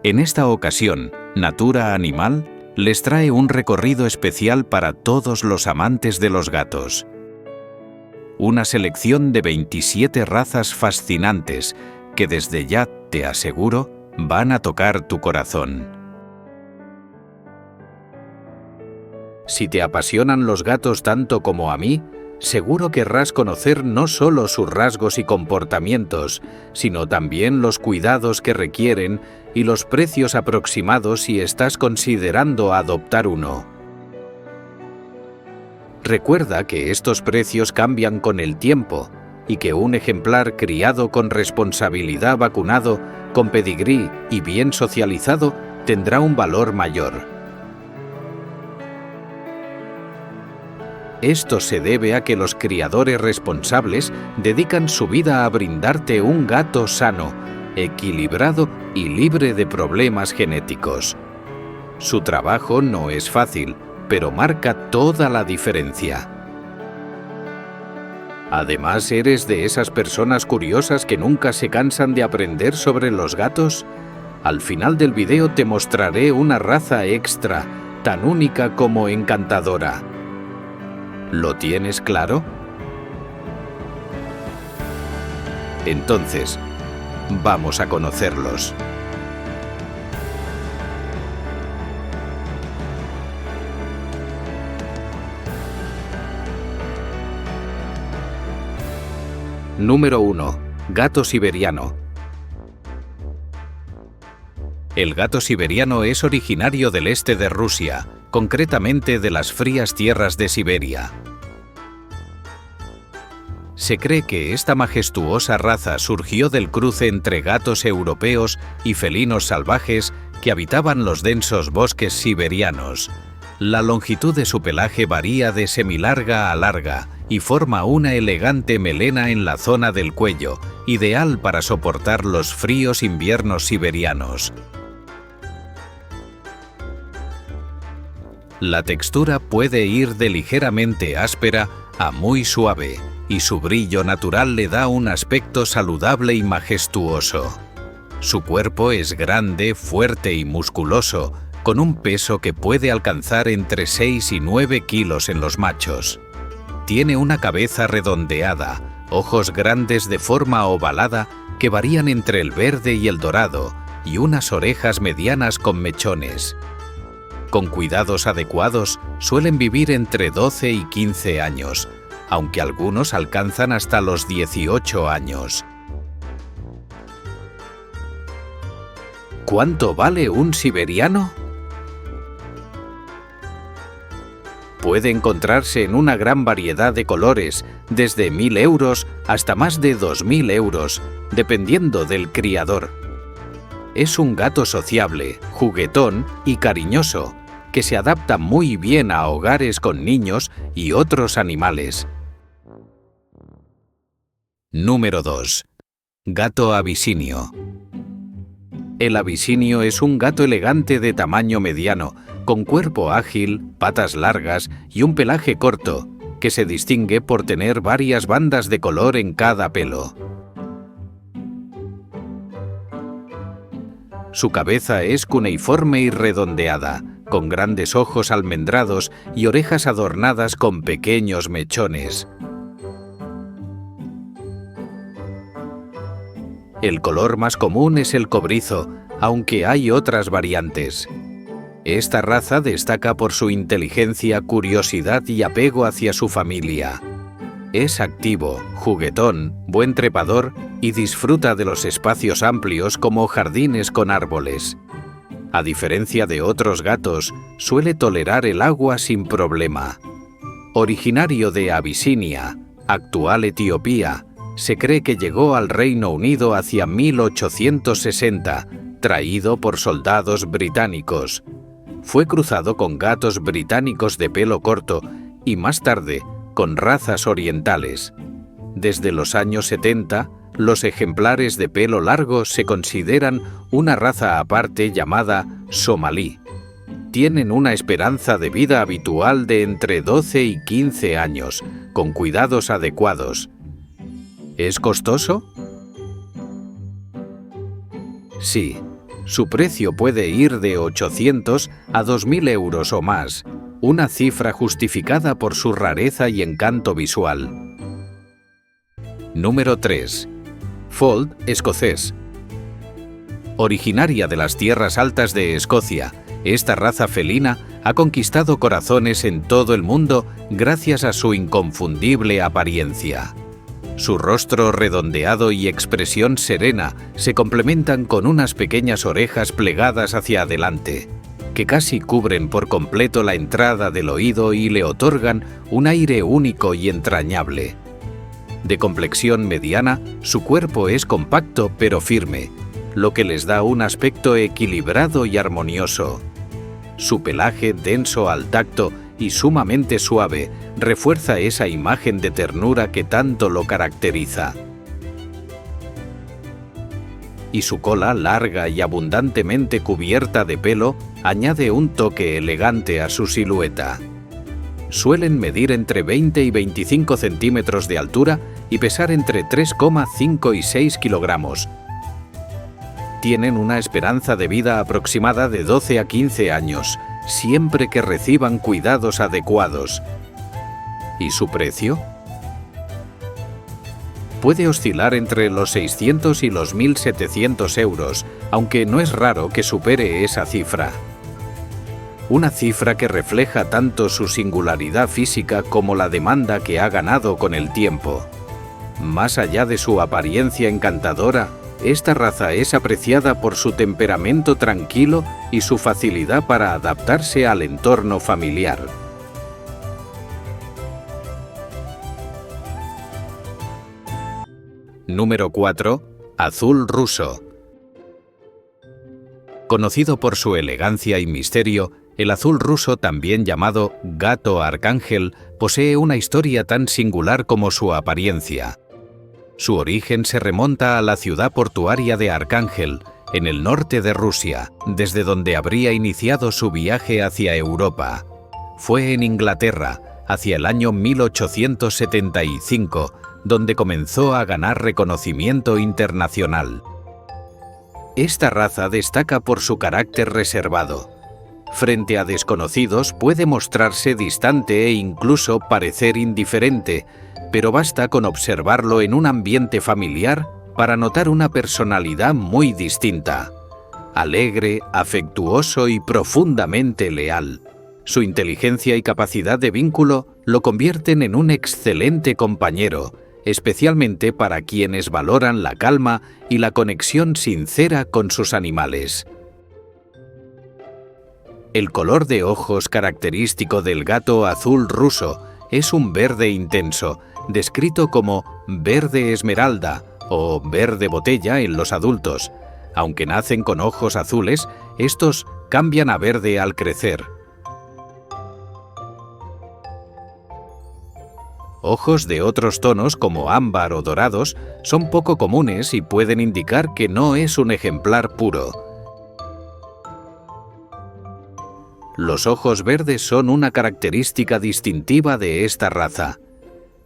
En esta ocasión, Natura Animal les trae un recorrido especial para todos los amantes de los gatos. Una selección de 27 razas fascinantes que desde ya, te aseguro, van a tocar tu corazón. Si te apasionan los gatos tanto como a mí, seguro querrás conocer no solo sus rasgos y comportamientos, sino también los cuidados que requieren y los precios aproximados si estás considerando adoptar uno. Recuerda que estos precios cambian con el tiempo y que un ejemplar criado con responsabilidad, vacunado, con pedigrí y bien socializado tendrá un valor mayor. Esto se debe a que los criadores responsables dedican su vida a brindarte un gato sano, equilibrado y libre de problemas genéticos. Su trabajo no es fácil, pero marca toda la diferencia. Además, ¿eres de esas personas curiosas que nunca se cansan de aprender sobre los gatos? Al final del video te mostraré una raza extra, tan única como encantadora. ¿Lo tienes claro? Entonces, vamos a conocerlos. Número 1. Gato siberiano. El gato siberiano es originario del este de Rusia, concretamente de las frías tierras de Siberia. Se cree que esta majestuosa raza surgió del cruce entre gatos europeos y felinos salvajes que habitaban los densos bosques siberianos. La longitud de su pelaje varía de semilarga a larga y forma una elegante melena en la zona del cuello, ideal para soportar los fríos inviernos siberianos. La textura puede ir de ligeramente áspera a muy suave, y su brillo natural le da un aspecto saludable y majestuoso. Su cuerpo es grande, fuerte y musculoso, con un peso que puede alcanzar entre 6 y 9 kilos en los machos. Tiene una cabeza redondeada, ojos grandes de forma ovalada que varían entre el verde y el dorado, y unas orejas medianas con mechones. Con cuidados adecuados, suelen vivir entre 12 y 15 años, aunque algunos alcanzan hasta los 18 años. ¿Cuánto vale un siberiano? Puede encontrarse en una gran variedad de colores, desde 1.000 euros hasta más de 2.000 euros, dependiendo del criador. Es un gato sociable, juguetón y cariñoso, que se adapta muy bien a hogares con niños y otros animales. Número 2. Gato abisinio. El abisinio es un gato elegante de tamaño mediano, con cuerpo ágil, patas largas y un pelaje corto, que se distingue por tener varias bandas de color en cada pelo. Su cabeza es cuneiforme y redondeada, con grandes ojos almendrados y orejas adornadas con pequeños mechones. El color más común es el cobrizo, aunque hay otras variantes. Esta raza destaca por su inteligencia, curiosidad y apego hacia su familia. Es activo, juguetón, buen trepador y disfruta de los espacios amplios como jardines con árboles. A diferencia de otros gatos, suele tolerar el agua sin problema. Originario de Abisinia, actual Etiopía, se cree que llegó al Reino Unido hacia 1860, traído por soldados británicos. Fue cruzado con gatos británicos de pelo corto y más tarde con razas orientales. Desde los años 70, los ejemplares de pelo largo se consideran una raza aparte llamada somalí. Tienen una esperanza de vida habitual de entre 12 y 15 años, con cuidados adecuados. ¿Es costoso? Sí, Su precio puede ir de 800 a 2.000 euros o más, una cifra justificada por su rareza y encanto visual. Número 3. Fold escocés. Originaria de las tierras altas de Escocia, esta raza felina ha conquistado corazones en todo el mundo gracias a su inconfundible apariencia. Su rostro redondeado y expresión serena se complementan con unas pequeñas orejas plegadas hacia adelante, que casi cubren por completo la entrada del oído y le otorgan un aire único y entrañable. De complexión mediana, su cuerpo es compacto pero firme, lo que les da un aspecto equilibrado y armonioso. Su pelaje denso al tacto y sumamente suave refuerza esa imagen de ternura que tanto lo caracteriza. Y su cola larga y abundantemente cubierta de pelo añade un toque elegante a su silueta. Suelen medir entre 20 y 25 centímetros de altura y pesar entre 3,5 y 6 kilogramos. Tienen una esperanza de vida aproximada de 12 a 15 años, siempre que reciban cuidados adecuados. ¿Y su precio? Puede oscilar entre los 600 y los 1.700 euros, aunque no es raro que supere esa cifra. Una cifra que refleja tanto su singularidad física como la demanda que ha ganado con el tiempo. Más allá de su apariencia encantadora, esta raza es apreciada por su temperamento tranquilo y su facilidad para adaptarse al entorno familiar. Número 4. Azul ruso. Conocido por su elegancia y misterio, el azul ruso, también llamado gato arcángel, posee una historia tan singular como su apariencia. Su origen se remonta a la ciudad portuaria de Arcángel, en el norte de Rusia, desde donde habría iniciado su viaje hacia Europa. Fue en Inglaterra, hacia el año 1875, donde comenzó a ganar reconocimiento internacional. Esta raza destaca por su carácter reservado. Frente a desconocidos puede mostrarse distante e incluso parecer indiferente, pero basta con observarlo en un ambiente familiar para notar una personalidad muy distinta. Alegre, afectuoso y profundamente leal. Su inteligencia y capacidad de vínculo lo convierten en un excelente compañero, especialmente para quienes valoran la calma y la conexión sincera con sus animales. El color de ojos característico del gato azul ruso es un verde intenso, descrito como verde esmeralda o verde botella en los adultos. Aunque nacen con ojos azules, estos cambian a verde al crecer. Ojos de otros tonos como ámbar o dorados son poco comunes y pueden indicar que no es un ejemplar puro. Los ojos verdes son una característica distintiva de esta raza.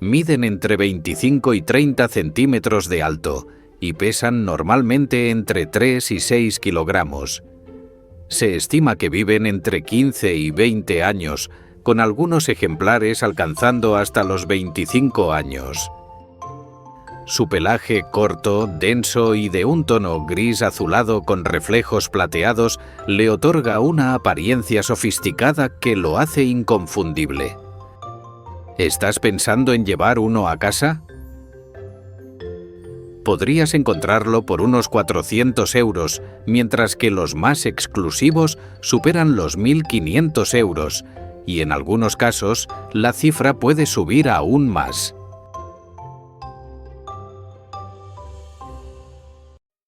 Miden entre 25 y 30 centímetros de alto y pesan normalmente entre 3 y 6 kilogramos. Se estima que viven entre 15 y 20 años, con algunos ejemplares alcanzando hasta los 25 años. Su pelaje corto, denso y de un tono gris azulado con reflejos plateados le otorga una apariencia sofisticada que lo hace inconfundible. ¿Estás pensando en llevar uno a casa? Podrías encontrarlo por unos 400 euros, mientras que los más exclusivos superan los 1.500 euros, y en algunos casos la cifra puede subir aún más.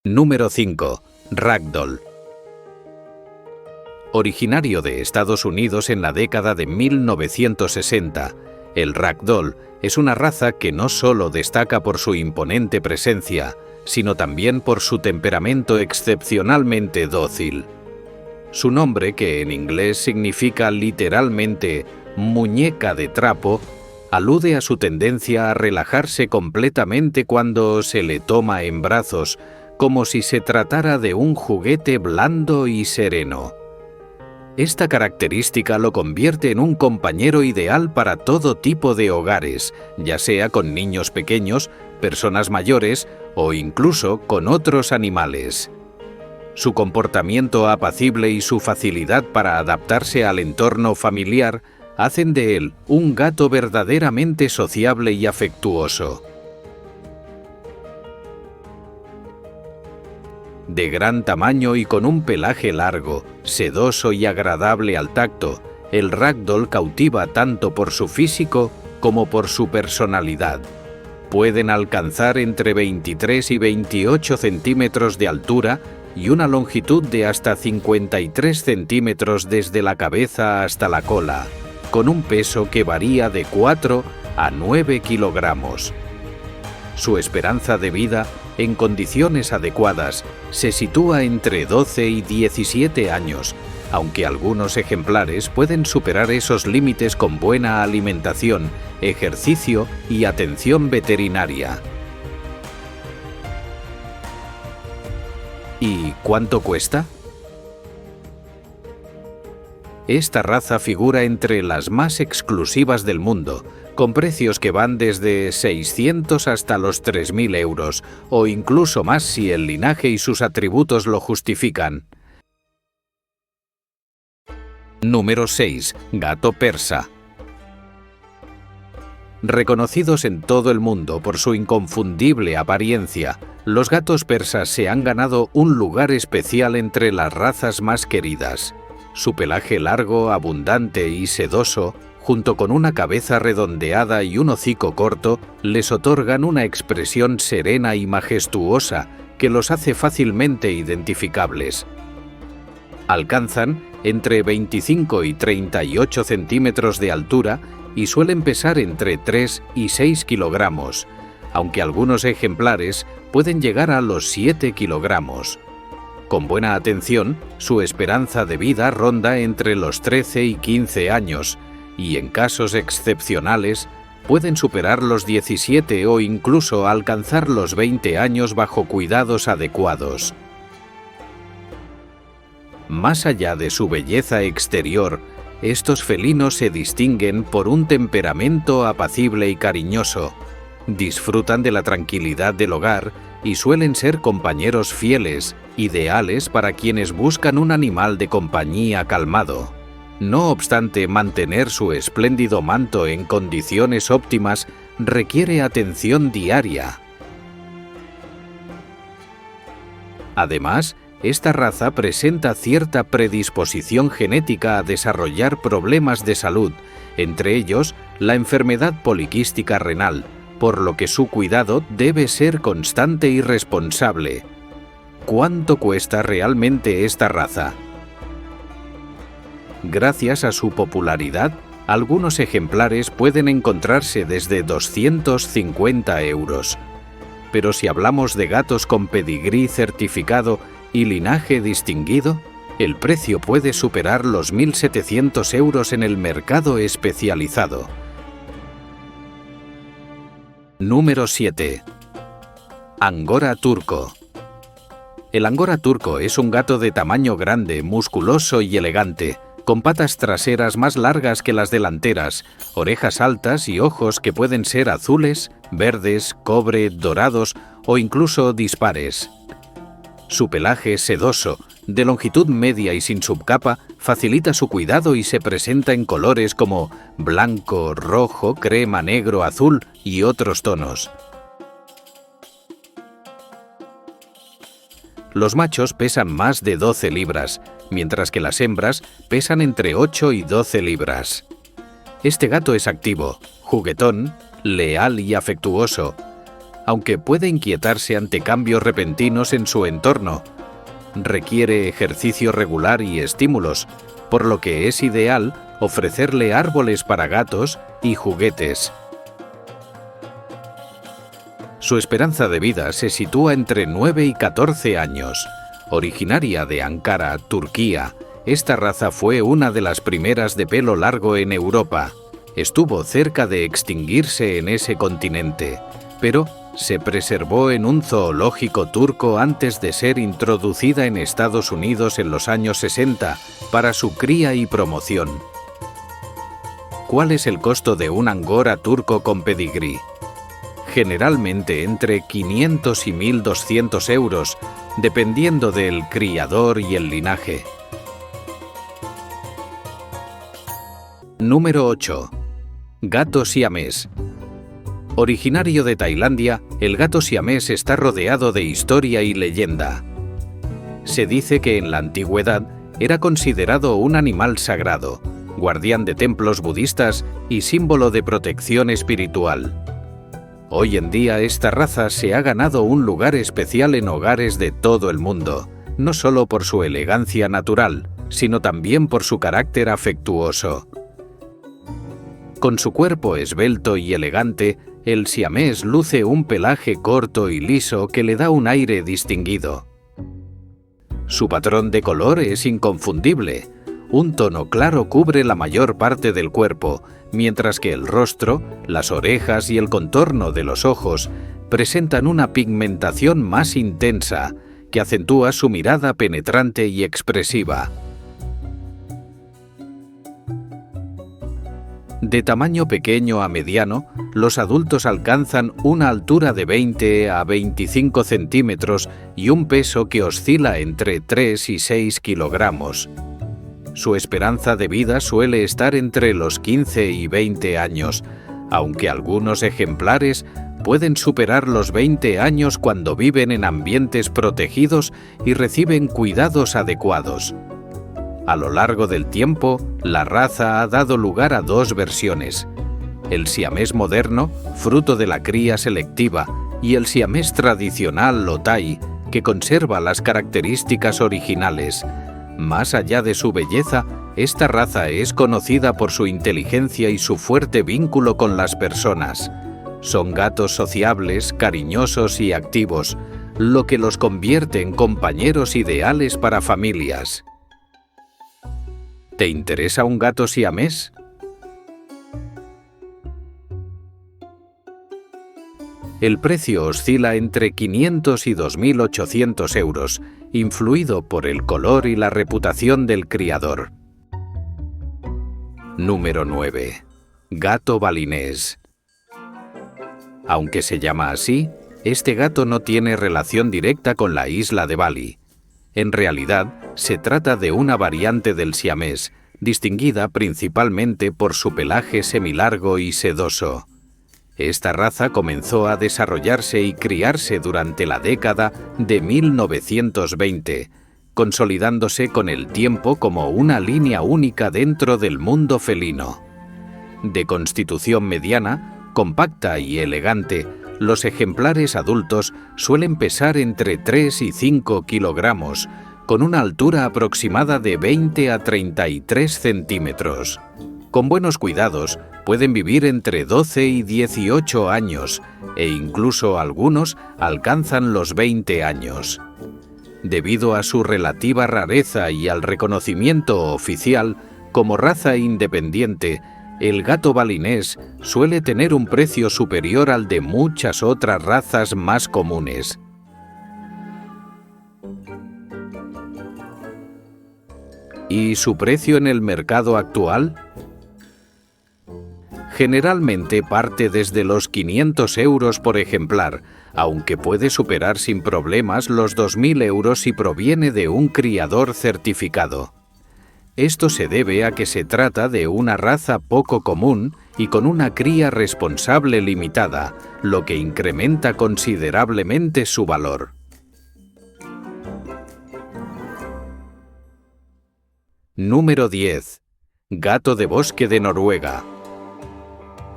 Número 5. Ragdoll. Originario de Estados Unidos en la década de 1960, el Ragdoll es una raza que no solo destaca por su imponente presencia, sino también por su temperamento excepcionalmente dócil. Su nombre, que en inglés significa literalmente muñeca de trapo, alude a su tendencia a relajarse completamente cuando se le toma en brazos, como si se tratara de un juguete blando y sereno. Esta característica lo convierte en un compañero ideal para todo tipo de hogares, ya sea con niños pequeños, personas mayores o incluso con otros animales. Su comportamiento apacible y su facilidad para adaptarse al entorno familiar hacen de él un gato verdaderamente sociable y afectuoso. De gran tamaño y con un pelaje largo, sedoso y agradable al tacto, el ragdoll cautiva tanto por su físico como por su personalidad. Pueden alcanzar entre 23 y 28 centímetros de altura y una longitud de hasta 53 centímetros desde la cabeza hasta la cola, con un peso que varía de 4 a 9 kilogramos. Su esperanza de vida, en condiciones adecuadas, se sitúa entre 12 y 17 años, aunque algunos ejemplares pueden superar esos límites con buena alimentación, ejercicio y atención veterinaria. ¿Y cuánto cuesta? Esta raza figura entre las más exclusivas del mundo, con precios que van desde 600 hasta los 3.000 euros, o incluso más si el linaje y sus atributos lo justifican. Número 6. Gato persa. Reconocidos en todo el mundo por su inconfundible apariencia, los gatos persas se han ganado un lugar especial entre las razas más queridas. Su pelaje largo, abundante y sedoso, junto con una cabeza redondeada y un hocico corto, les otorgan una expresión serena y majestuosa que los hace fácilmente identificables. Alcanzan entre 25 y 38 centímetros de altura y suelen pesar entre 3 y 6 kilogramos, aunque algunos ejemplares pueden llegar a los 7 kilogramos. Con buena atención, su esperanza de vida ronda entre los 13 y 15 años, y en casos excepcionales pueden superar los 17 o incluso alcanzar los 20 años bajo cuidados adecuados. Más allá de su belleza exterior, estos felinos se distinguen por un temperamento apacible y cariñoso, disfrutan de la tranquilidad del hogar y suelen ser compañeros fieles, ideales para quienes buscan un animal de compañía calmado. No obstante, mantener su espléndido manto en condiciones óptimas requiere atención diaria. Además, esta raza presenta cierta predisposición genética a desarrollar problemas de salud, entre ellos la enfermedad poliquística renal, por lo que su cuidado debe ser constante y responsable. ¿Cuánto cuesta realmente esta raza? Gracias a su popularidad, algunos ejemplares pueden encontrarse desde 250 euros. Pero si hablamos de gatos con pedigrí certificado y linaje distinguido, el precio puede superar los 1.700 euros en el mercado especializado. Número 7. Angora turco. El angora turco es un gato de tamaño grande, musculoso y elegante, con patas traseras más largas que las delanteras, orejas altas y ojos que pueden ser azules, verdes, cobre, dorados o incluso dispares. Su pelaje sedoso, de longitud media y sin subcapa, facilita su cuidado y se presenta en colores como blanco, rojo, crema, negro, azul y otros tonos. Los machos pesan más de 12 libras, mientras que las hembras pesan entre 8 y 12 libras. Este gato es activo, juguetón, leal y afectuoso, aunque puede inquietarse ante cambios repentinos en su entorno. Requiere ejercicio regular y estímulos, por lo que es ideal ofrecerle árboles para gatos y juguetes. Su esperanza de vida se sitúa entre 9 y 14 años. Originaria de Ankara, Turquía, esta raza fue una de las primeras de pelo largo en Europa. Estuvo cerca de extinguirse en ese continente, pero Se preservó en un zoológico turco antes de ser introducida en Estados Unidos en los años 60 para su cría y promoción. ¿Cuál es el costo de un angora turco con pedigrí? Generalmente entre 500 y 1.200 euros, dependiendo del criador y el linaje. Número 8. Gato siamés. Originario de Tailandia, el gato siamés está rodeado de historia y leyenda. Se dice que en la antigüedad era considerado un animal sagrado, guardián de templos budistas y símbolo de protección espiritual. Hoy en día esta raza se ha ganado un lugar especial en hogares de todo el mundo, no solo por su elegancia natural, sino también por su carácter afectuoso. Con su cuerpo esbelto y elegante, el siamés luce un pelaje corto y liso que le da un aire distinguido. Su patrón de color es inconfundible. Un tono claro cubre la mayor parte del cuerpo, mientras que el rostro, las orejas y el contorno de los ojos presentan una pigmentación más intensa que acentúa su mirada penetrante y expresiva. De tamaño pequeño a mediano, los adultos alcanzan una altura de 20 a 25 centímetros y un peso que oscila entre 3 y 6 kilogramos. Su esperanza de vida suele estar entre los 15 y 20 años, aunque algunos ejemplares pueden superar los 20 años cuando viven en ambientes protegidos y reciben cuidados adecuados. A lo largo del tiempo, la raza ha dado lugar a dos versiones: el siamés moderno, fruto de la cría selectiva, y el siamés tradicional o thai, que conserva las características originales. Más allá de su belleza, esta raza es conocida por su inteligencia y su fuerte vínculo con las personas. Son gatos sociables, cariñosos y activos, lo que los convierte en compañeros ideales para familias. ¿Te interesa un gato siamés? El precio oscila entre 500 y 2.800 euros, influido por el color y la reputación del criador. Número 9. Gato balinés. Aunque se llama así, este gato no tiene relación directa con la isla de Bali. En realidad, se trata de una variante del siamés, distinguida principalmente por su pelaje semilargo y sedoso. Esta raza comenzó a desarrollarse y criarse durante la década de 1920, consolidándose con el tiempo como una línea única dentro del mundo felino. De constitución mediana, compacta y elegante, los ejemplares adultos suelen pesar entre 3 y 5 kilogramos, con una altura aproximada de 20 a 33 centímetros. Con buenos cuidados, pueden vivir entre 12 y 18 años, e incluso algunos alcanzan los 20 años. Debido a su relativa rareza y al reconocimiento oficial como raza independiente, el gato balinés suele tener un precio superior al de muchas otras razas más comunes. ¿Y su precio en el mercado actual? Generalmente parte desde los 500 euros por ejemplar, aunque puede superar sin problemas los 2.000 euros si proviene de un criador certificado. Esto se debe a que se trata de una raza poco común y con una cría responsable limitada, lo que incrementa considerablemente su valor. Número 10. Gato de bosque de Noruega.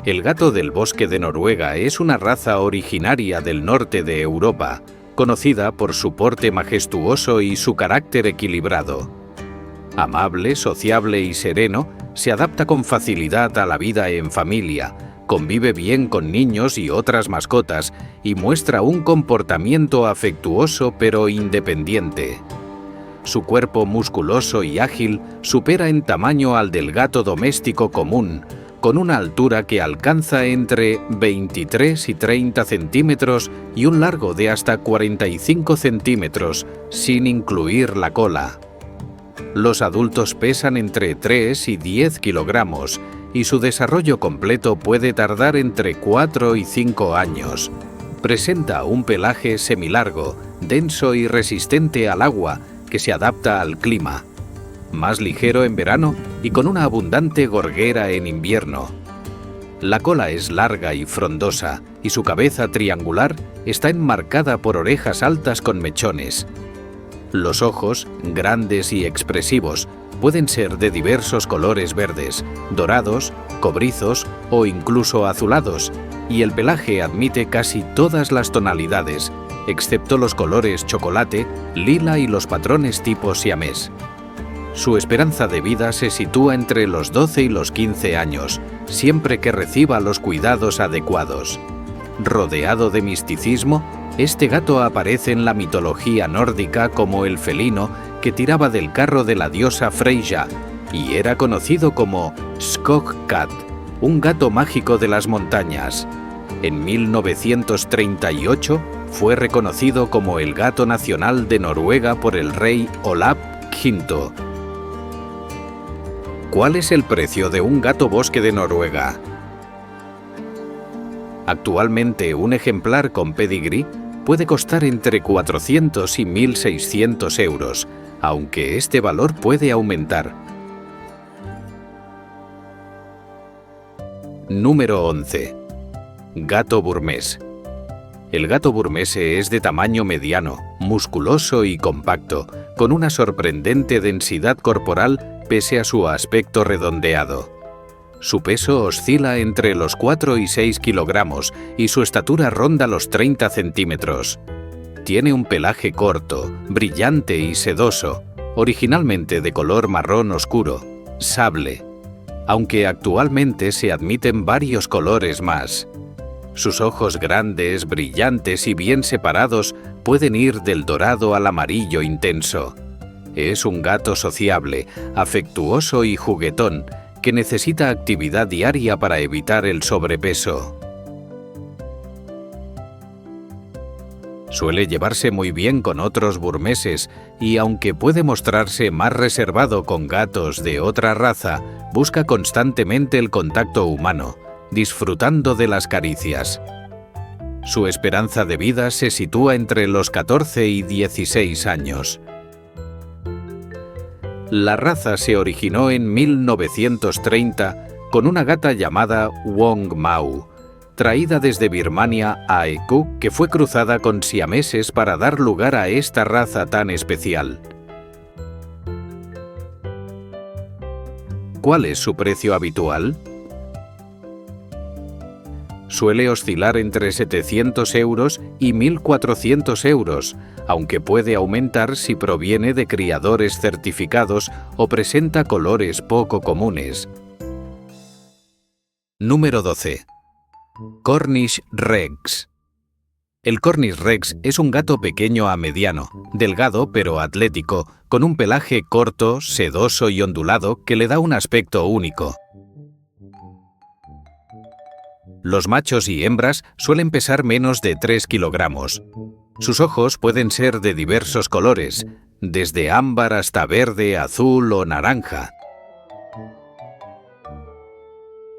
El gato del bosque de Noruega es una raza originaria del norte de Europa, conocida por su porte majestuoso y su carácter equilibrado. Amable, sociable y sereno, se adapta con facilidad a la vida en familia, convive bien con niños y otras mascotas y muestra un comportamiento afectuoso pero independiente. Su cuerpo musculoso y ágil supera en tamaño al del gato doméstico común, con una altura que alcanza entre 23 y 30 centímetros y un largo de hasta 45 centímetros, sin incluir la cola. Los adultos pesan entre 3 y 10 kilogramos y su desarrollo completo puede tardar entre 4 y 5 años. Presenta un pelaje semilargo, denso y resistente al agua, que se adapta al clima. Más ligero en verano y con una abundante gorguera en invierno. La cola es larga y frondosa y su cabeza triangular está enmarcada por orejas altas con mechones. Los ojos, grandes y expresivos, pueden ser de diversos colores verdes, dorados, cobrizos o incluso azulados, y el pelaje admite casi todas las tonalidades, excepto los colores chocolate, lila y los patrones tipo siamés. Su esperanza de vida se sitúa entre los 12 y los 15 años, siempre que reciba los cuidados adecuados. Rodeado de misticismo, este gato aparece en la mitología nórdica como el felino que tiraba del carro de la diosa Freyja y era conocido como Skogkatt, un gato mágico de las montañas. En 1938 fue reconocido como el gato nacional de Noruega por el rey Olav V. ¿Cuál es el precio de un gato bosque de Noruega? Actualmente un ejemplar con pedigrí puede costar entre 400 y 1.600 euros, aunque este valor puede aumentar. Número 11. Gato burmés. El gato burmese es de tamaño mediano, musculoso y compacto, con una sorprendente densidad corporal pese a su aspecto redondeado. Su peso oscila entre los 4 y 6 kilogramos y su estatura ronda los 30 centímetros. Tiene un pelaje corto, brillante y sedoso, originalmente de color marrón oscuro, sable, aunque actualmente se admiten varios colores más. Sus ojos grandes, brillantes y bien separados pueden ir del dorado al amarillo intenso. Es un gato sociable, afectuoso y juguetón, que necesita actividad diaria para evitar el sobrepeso. Suele llevarse muy bien con otros burmeses y, aunque puede mostrarse más reservado con gatos de otra raza, busca constantemente el contacto humano, disfrutando de las caricias. Su esperanza de vida se sitúa entre los 14 y 16 años. La raza se originó en 1930 con una gata llamada Wong Mau, traída desde Birmania a Ecu, que fue cruzada con siameses para dar lugar a esta raza tan especial. ¿Cuál es su precio habitual? Suele oscilar entre 700 euros y 1.400 euros, aunque puede aumentar si proviene de criadores certificados o presenta colores poco comunes. Número 12. Cornish Rex. El Cornish Rex es un gato pequeño a mediano, delgado pero atlético, con un pelaje corto, sedoso y ondulado que le da un aspecto único. Los machos y hembras suelen pesar menos de 3 kilogramos. Sus ojos pueden ser de diversos colores, desde ámbar hasta verde, azul o naranja.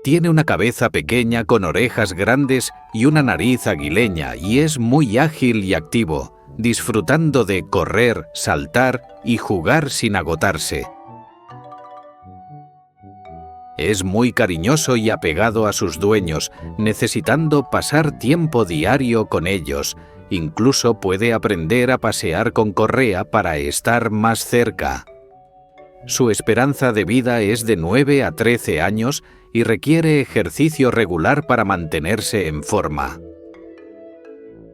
Tiene una cabeza pequeña con orejas grandes y una nariz aguileña y es muy ágil y activo, disfrutando de correr, saltar y jugar sin agotarse. Es muy cariñoso y apegado a sus dueños, necesitando pasar tiempo diario con ellos. Incluso puede aprender a pasear con correa para estar más cerca. Su esperanza de vida es de 9 a 13 años y requiere ejercicio regular para mantenerse en forma.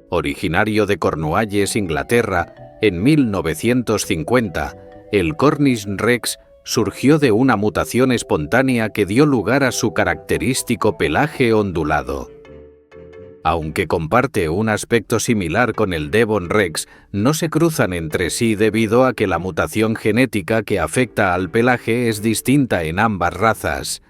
Originario de Cornualles, Inglaterra, en 1950, el Cornish Rex surgió de una mutación espontánea que dio lugar a su característico pelaje ondulado. Aunque comparte un aspecto similar con el Devon Rex, no se cruzan entre sí debido a que la mutación genética que afecta al pelaje es distinta en ambas razas.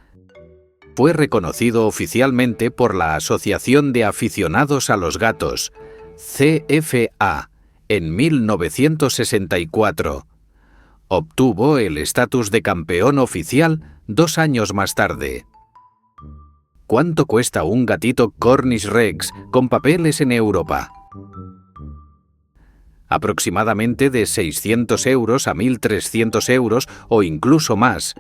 fue reconocido oficialmente por la Asociación de Aficionados a los Gatos, CFA, en 1964. Obtuvo el estatus de campeón oficial 2 años más tarde. ¿Cuánto cuesta un gatito Cornish Rex con papeles en Europa? Aproximadamente de 600 euros a 1.300 euros o incluso más.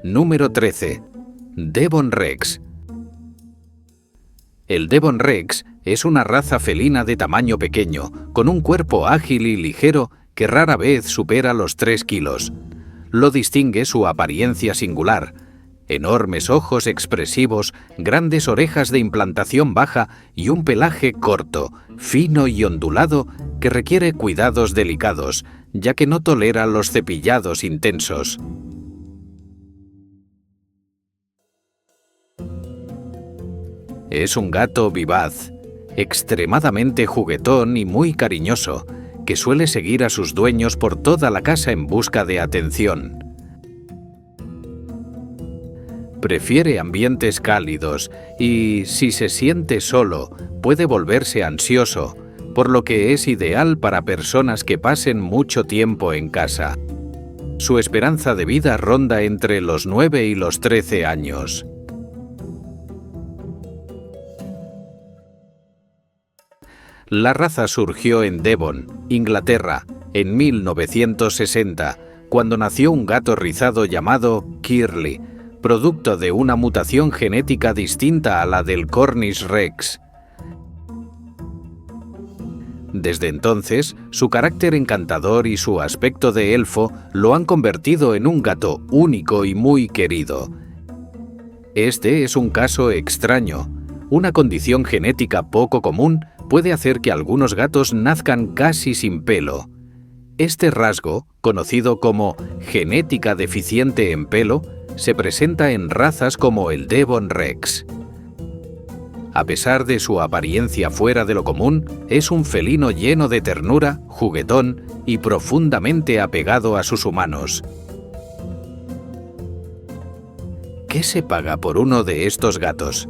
Número 13. Devon Rex. El Devon Rex es una raza felina de tamaño pequeño, con un cuerpo ágil y ligero que rara vez supera los 3 kilos. Lo distingue su apariencia singular: enormes ojos expresivos, grandes orejas de implantación baja y un pelaje corto, fino y ondulado que requiere cuidados delicados, ya que no tolera los cepillados intensos. Es un gato vivaz, extremadamente juguetón y muy cariñoso, que suele seguir a sus dueños por toda la casa en busca de atención. Prefiere ambientes cálidos y, si se siente solo, puede volverse ansioso, por lo que es ideal para personas que pasen mucho tiempo en casa. Su esperanza de vida ronda entre los 9 y los 13 años. La raza surgió en Devon, Inglaterra, en 1960, cuando nació un gato rizado llamado Curly, producto de una mutación genética distinta a la del Cornish Rex. Desde entonces, su carácter encantador y su aspecto de elfo lo han convertido en un gato único y muy querido. Este es un caso extraño. Una condición genética poco común puede hacer que algunos gatos nazcan casi sin pelo. Este rasgo, conocido como genética deficiente en pelo, se presenta en razas como el Devon Rex. A pesar de su apariencia fuera de lo común, es un felino lleno de ternura, juguetón y profundamente apegado a sus humanos. ¿Qué se paga por uno de estos gatos?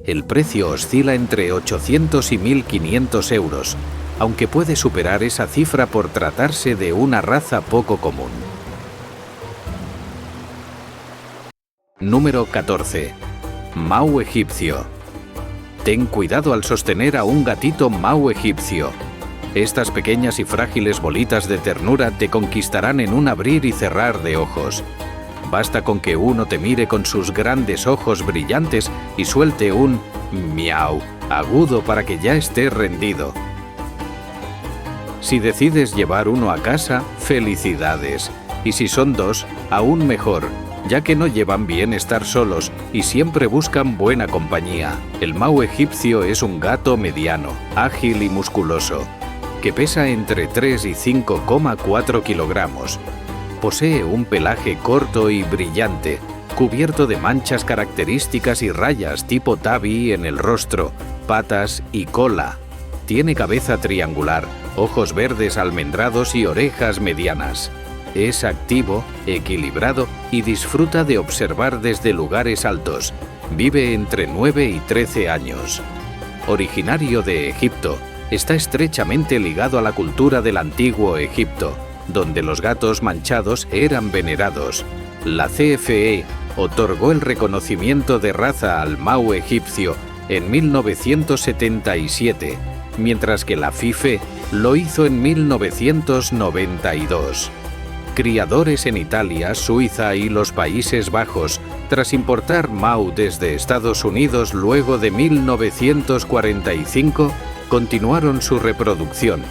El precio oscila entre 800 y 1.500 euros, aunque puede superar esa cifra por tratarse de una raza poco común. Número 14. Mau egipcio. Ten cuidado al sostener a un gatito Mau egipcio. Estas pequeñas y frágiles bolitas de ternura te conquistarán en un abrir y cerrar de ojos. Basta con que uno te mire con sus grandes ojos brillantes y suelte un miau agudo para que ya esté rendido. Si decides llevar uno a casa, felicidades. Y si son dos, aún mejor, ya que no llevan bien estar solos y siempre buscan buena compañía. El Mau egipcio es un gato mediano, ágil y musculoso, que pesa entre 3 y 5,4 kilogramos. Posee un pelaje corto y brillante, cubierto de manchas características y rayas tipo tabby en el rostro, patas y cola. Tiene cabeza triangular, ojos verdes almendrados y orejas medianas. Es activo, equilibrado y disfruta de observar desde lugares altos. Vive entre 9 y 13 años. Originario de Egipto, está estrechamente ligado a la cultura del antiguo Egipto, donde los gatos manchados eran venerados. La CFE otorgó el reconocimiento de raza al Mau egipcio en 1977, mientras que la FIFE lo hizo en 1992. Criadores en Italia, Suiza y los Países Bajos, tras importar Mau desde Estados Unidos luego de 1945, continuaron su reproducción,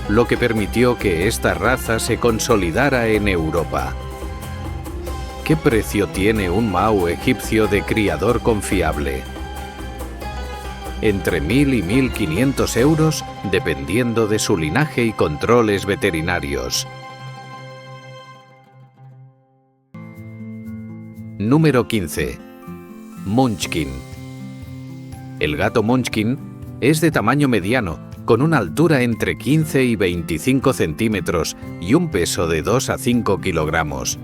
lo que permitió que esta raza se consolidara en Europa. ¿Qué precio tiene un Mau egipcio de criador confiable? Entre 1.000 y 1.500 euros, dependiendo de su linaje y controles veterinarios. Número 15. Munchkin. El gato Munchkin es de tamaño mediano, con una altura entre 15 y 25 centímetros y un peso de 2 a 5 kilogramos.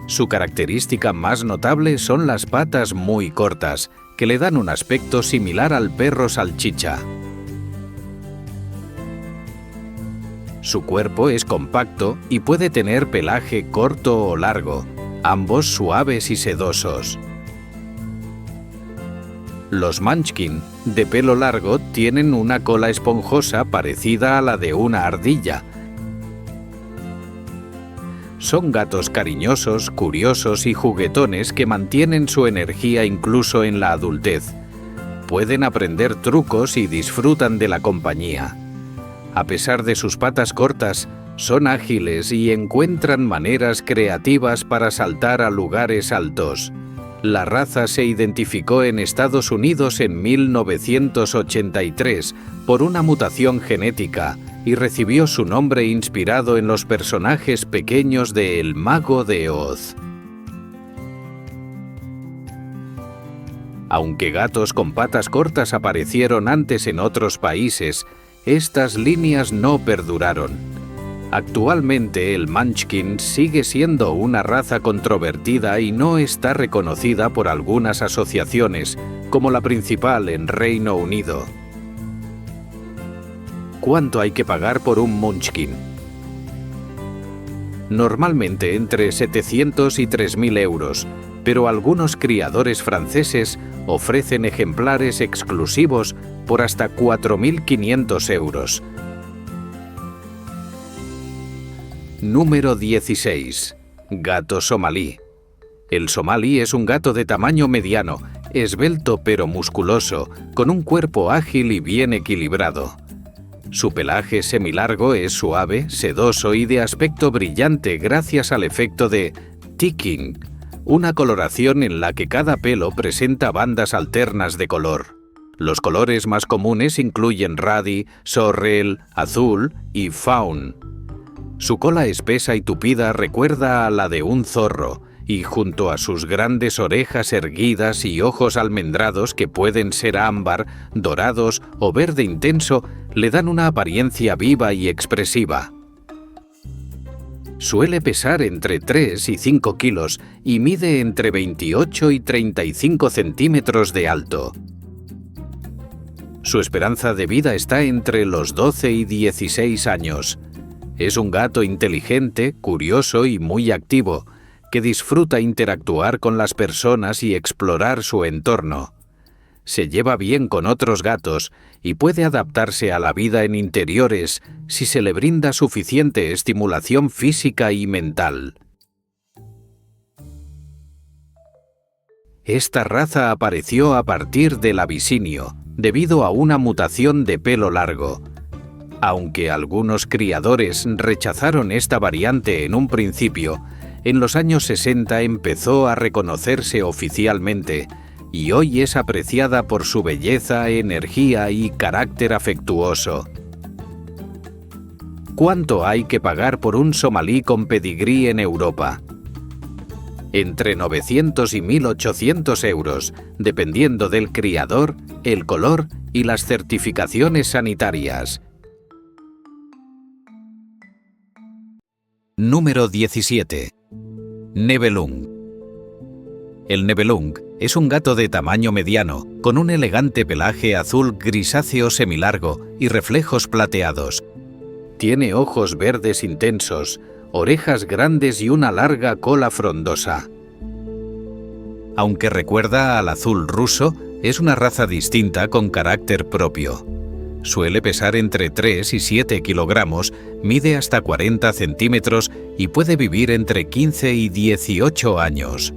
Su característica más notable son las patas muy cortas, que le dan un aspecto similar al perro salchicha. Su cuerpo es compacto y puede tener pelaje corto o largo, ambos suaves y sedosos. Los Munchkin, de pelo largo, tienen una cola esponjosa parecida a la de una ardilla. Son gatos cariñosos, curiosos y juguetones que mantienen su energía incluso en la adultez. Pueden aprender trucos y disfrutan de la compañía. A pesar de sus patas cortas, son ágiles y encuentran maneras creativas para saltar a lugares altos. La raza se identificó en Estados Unidos en 1983 por una mutación genética y recibió su nombre inspirado en los personajes pequeños de El Mago de Oz. Aunque gatos con patas cortas aparecieron antes en otros países, estas líneas no perduraron. Actualmente el Munchkin sigue siendo una raza controvertida y no está reconocida por algunas asociaciones, como la principal en Reino Unido. ¿Cuánto hay que pagar por un Munchkin? Normalmente entre 700 y 3.000 euros, pero algunos criadores franceses ofrecen ejemplares exclusivos por hasta 4.500 euros. Número 16. Gato somalí. El somalí es un gato de tamaño mediano, esbelto pero musculoso, con un cuerpo ágil y bien equilibrado. Su pelaje semilargo es suave, sedoso y de aspecto brillante gracias al efecto de ticking, una coloración en la que cada pelo presenta bandas alternas de color. Los colores más comunes incluyen radi, sorrel, azul y fawn. Su cola espesa y tupida recuerda a la de un zorro, y junto a sus grandes orejas erguidas y ojos almendrados que pueden ser ámbar, dorados o verde intenso, le dan una apariencia viva y expresiva. Suele pesar entre 3 y 5 kilos y mide entre 28 y 35 centímetros de alto. Su esperanza de vida está entre los 12 y 16 años. Es un gato inteligente, curioso y muy activo, que disfruta interactuar con las personas y explorar su entorno. Se lleva bien con otros gatos y puede adaptarse a la vida en interiores si se le brinda suficiente estimulación física y mental. Esta raza apareció a partir del abisinio, debido a una mutación de pelo largo. Aunque algunos criadores rechazaron esta variante en un principio, en los años 60 empezó a reconocerse oficialmente y hoy es apreciada por su belleza, energía y carácter afectuoso. ¿Cuánto hay que pagar por un somalí con pedigrí en Europa? Entre 900 y 1.800 euros, dependiendo del criador, el color y las certificaciones sanitarias. Número 17. Nebelung. El Nebelung es un gato de tamaño mediano, con un elegante pelaje azul grisáceo semilargo y reflejos plateados. Tiene ojos verdes intensos, orejas grandes y una larga cola frondosa. Aunque recuerda al azul ruso, es una raza distinta con carácter propio. Suele pesar entre 3 y 7 kilogramos, mide hasta 40 centímetros y puede vivir entre 15 y 18 años.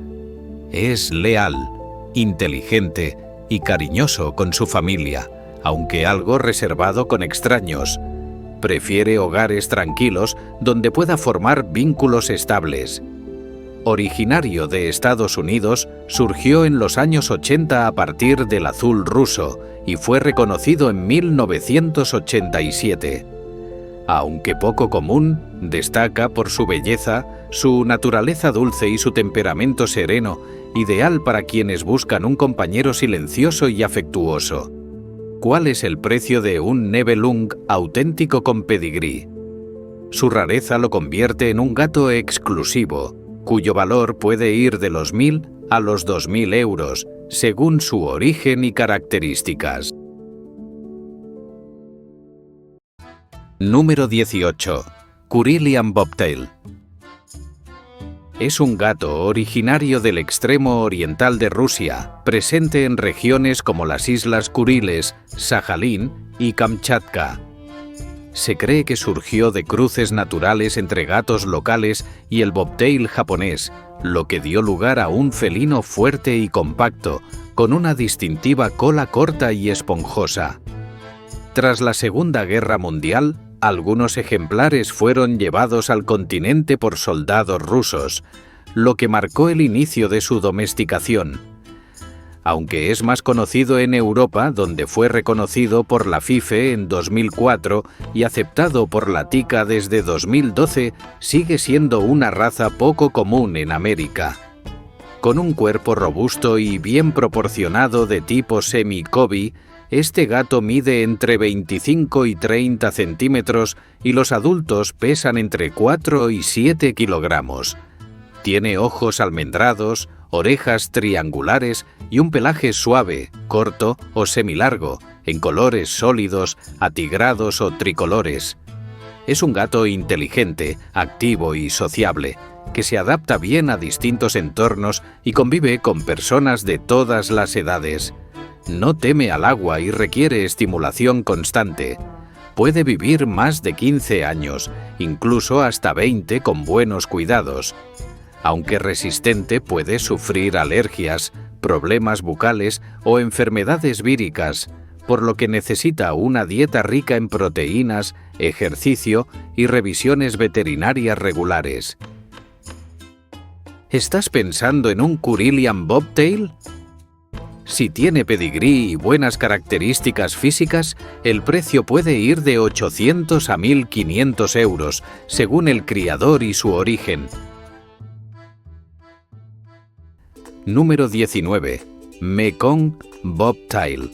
Es leal, inteligente y cariñoso con su familia, aunque algo reservado con extraños. Prefiere hogares tranquilos donde pueda formar vínculos estables. Originario de Estados Unidos, surgió en los años 80 a partir del azul ruso y fue reconocido en 1987. Aunque poco común, destaca por su belleza, su naturaleza dulce y su temperamento sereno, ideal para quienes buscan un compañero silencioso y afectuoso. ¿Cuál es el precio de un Nebelung auténtico con pedigrí? Su rareza lo convierte en un gato exclusivo, cuyo valor puede ir de los 1.000 a los 2.000 euros, según su origen y características. Número 18. Kurilian Bobtail. Es un gato originario del extremo oriental de Rusia, presente en regiones como las Islas Kuriles, Sajalín y Kamchatka. Se cree que surgió de cruces naturales entre gatos locales y el bobtail japonés, lo que dio lugar a un felino fuerte y compacto, con una distintiva cola corta y esponjosa. Tras la Segunda Guerra Mundial, algunos ejemplares fueron llevados al continente por soldados rusos, lo que marcó el inicio de su domesticación. Aunque es más conocido en Europa, donde fue reconocido por la FIFE en 2004 y aceptado por la TICA desde 2012, sigue siendo una raza poco común en América. Con un cuerpo robusto y bien proporcionado de tipo semi-Kobe, este gato mide entre 25 y 30 centímetros y los adultos pesan entre 4 y 7 kilogramos. Tiene ojos almendrados, orejas triangulares y un pelaje suave, corto o semilargo, en colores sólidos, atigrados o tricolores. Es un gato inteligente, activo y sociable, que se adapta bien a distintos entornos y convive con personas de todas las edades. No teme al agua y requiere estimulación constante. Puede vivir más de 15 años, incluso hasta 20 con buenos cuidados. Aunque resistente, puede sufrir alergias, problemas bucales o enfermedades víricas, por lo que necesita una dieta rica en proteínas, ejercicio y revisiones veterinarias regulares. ¿Estás pensando en un Kurilian Bobtail? Si tiene pedigrí y buenas características físicas, el precio puede ir de 800 a 1.500 euros, según el criador y su origen. Número 19. Mekong Bobtail.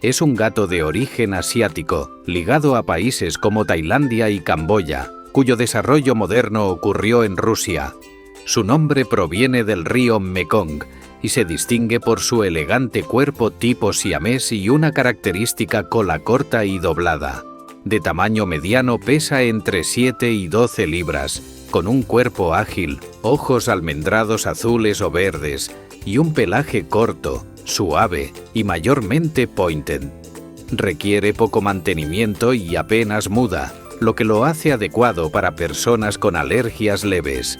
Es un gato de origen asiático, ligado a países como Tailandia y Camboya, cuyo desarrollo moderno ocurrió en Rusia. Su nombre proviene del río Mekong y se distingue por su elegante cuerpo tipo siamés y una característica cola corta y doblada. De tamaño mediano, pesa entre 7 y 12 libras, con un cuerpo ágil, ojos almendrados azules o verdes y un pelaje corto, suave y mayormente pointed. Requiere poco mantenimiento y apenas muda, lo que lo hace adecuado para personas con alergias leves.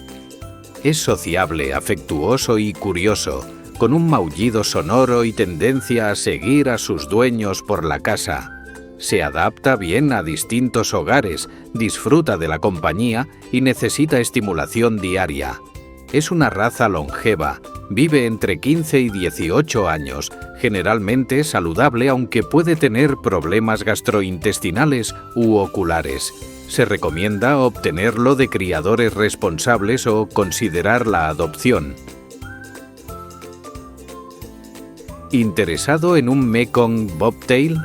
Es sociable, afectuoso y curioso, con un maullido sonoro y tendencia a seguir a sus dueños por la casa. Se adapta bien a distintos hogares, disfruta de la compañía y necesita estimulación diaria. Es una raza longeva, vive entre 15 y 18 años, generalmente saludable aunque puede tener problemas gastrointestinales u oculares. Se recomienda obtenerlo de criadores responsables o considerar la adopción. ¿Interesado en un Mekong Bobtail?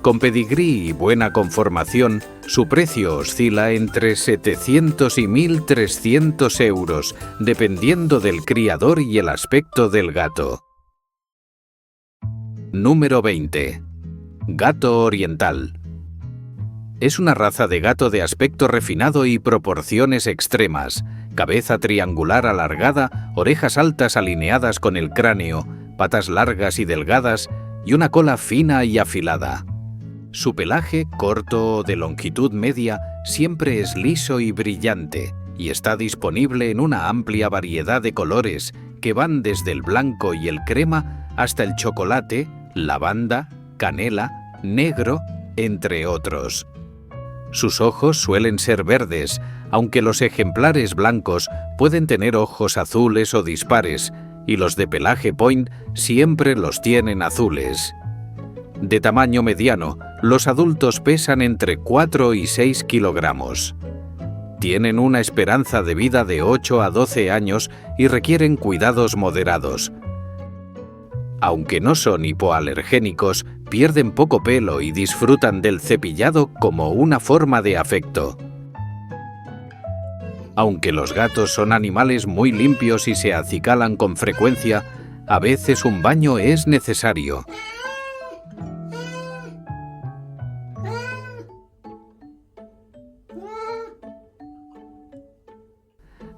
Con pedigrí y buena conformación, su precio oscila entre 700 y 1.300 euros, dependiendo del criador y el aspecto del gato. Número 20. Gato oriental. Es una raza de gato de aspecto refinado y proporciones extremas, cabeza triangular alargada, orejas altas alineadas con el cráneo, patas largas y delgadas y una cola fina y afilada. Su pelaje, corto o de longitud media, siempre es liso y brillante y está disponible en una amplia variedad de colores que van desde el blanco y el crema hasta el chocolate, lavanda, canela, negro, entre otros. Sus ojos suelen ser verdes, aunque los ejemplares blancos pueden tener ojos azules o dispares, y los de pelaje point siempre los tienen azules. De tamaño mediano, los adultos pesan entre 4 y 6 kilogramos. Tienen una esperanza de vida de 8 a 12 años y requieren cuidados moderados. Aunque no son hipoalergénicos, pierden poco pelo y disfrutan del cepillado como una forma de afecto. Aunque los gatos son animales muy limpios y se acicalan con frecuencia, a veces un baño es necesario.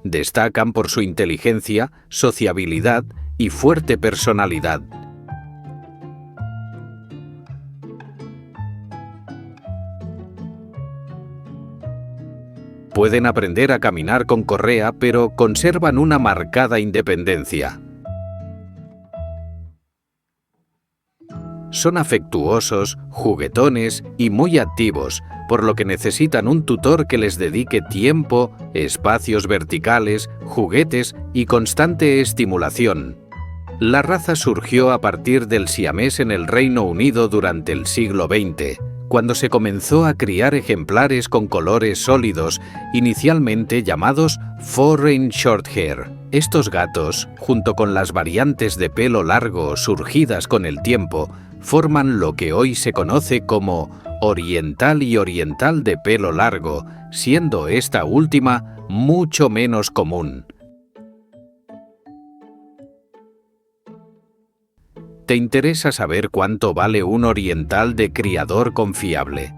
Destacan por su inteligencia, sociabilidad y fuerte personalidad. Pueden aprender a caminar con correa, pero conservan una marcada independencia. Son afectuosos, juguetones y muy activos, por lo que necesitan un tutor que les dedique tiempo, espacios verticales, juguetes y constante estimulación. La raza surgió a partir del siamés en el Reino Unido durante el siglo XX, cuando se comenzó a criar ejemplares con colores sólidos, inicialmente llamados Foreign Shorthair. Estos gatos, junto con las variantes de pelo largo surgidas con el tiempo, forman lo que hoy se conoce como oriental y oriental de pelo largo, siendo esta última mucho menos común. ¿Te interesa saber cuánto vale un oriental de criador confiable?